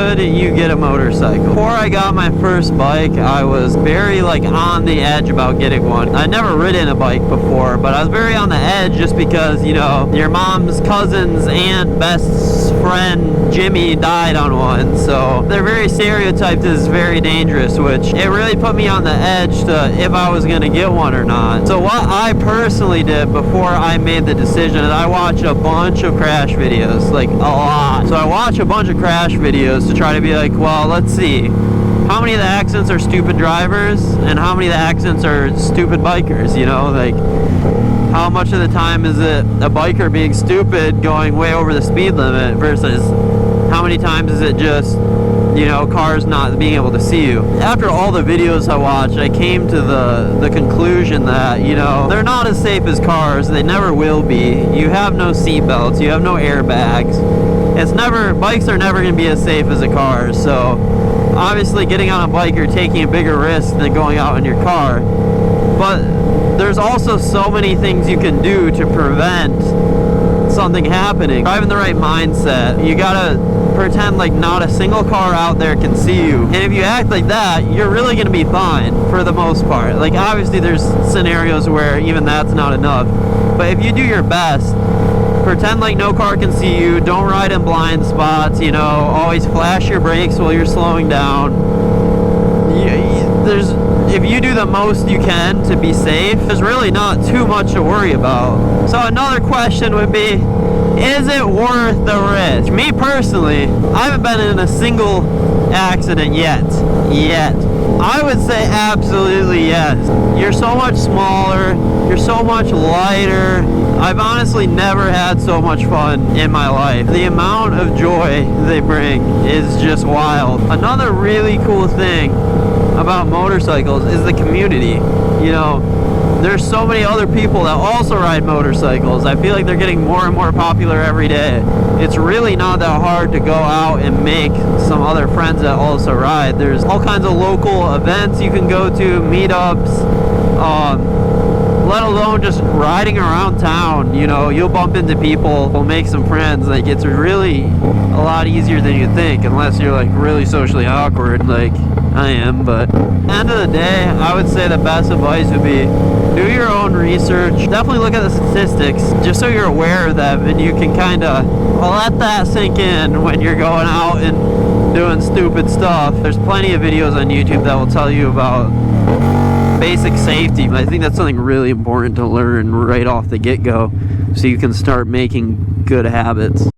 should you get a motorcycle? Before I got my first bike, I was very like on the edge about getting one. I'd never ridden a bike before, but I was very on the edge just because, you know, your mom's cousin's aunt best friend Jimmy died on one, so they're very stereotyped as very dangerous, which it really put me on the edge to if I was going to get one or not. So what I personally did before I made the decision is I watched a bunch of crash videos, like a lot. So I watched a bunch of crash videos to try to be like, well, let's see, how many of the accidents are stupid drivers and how many of the accidents are stupid bikers, you know, like how much of the time is it a biker being stupid going way over the speed limit versus how many times is it just, you know, cars not being able to see you. After all the videos I watched, I came to the conclusion that, you know, they're not as safe as cars. They never will be. You have no seat belts. You have no airbags. Bikes are never going to be as safe as a car. So obviously getting on a bike, you're taking a bigger risk than going out in your car. But there's also so many things you can do to prevent something happening. Driving the right mindset. You gotta pretend like not a single car out there can see you. And if you act like that, you're really gonna be fine for the most part. Like obviously there's scenarios where even that's not enough. But if you do your best, pretend like no car can see you, don't ride in blind spots, you know, always flash your brakes while you're slowing down. If you do the most you can to be safe, there's really not too much to worry about. So another question would be, is it worth the risk? Me personally, I haven't been in a single accident yet. I would say absolutely yes. You're so much smaller, you're so much lighter. I've honestly never had so much fun in my life. The amount of joy they bring is just wild. Another really cool thing about motorcycles is the community. You know, there's so many other people that also ride motorcycles. I feel like they're getting more and more popular every day. It's really not that hard to go out and make some other friends that also ride. There's all kinds of local events you can go to, meetups, let alone just riding around town. You know, you'll bump into people, will make some friends. Like, it's really a lot easier than you think, unless you're like really socially awkward like I am. But at the end of the day, I would say the best advice would be do your own research. Definitely look at the statistics just so you're aware of them, and you can kind of let that sink in when you're going out and doing stupid stuff. There's plenty of videos on YouTube that will tell you about basic safety. I think that's something really important to learn right off the get-go so you can start making good habits.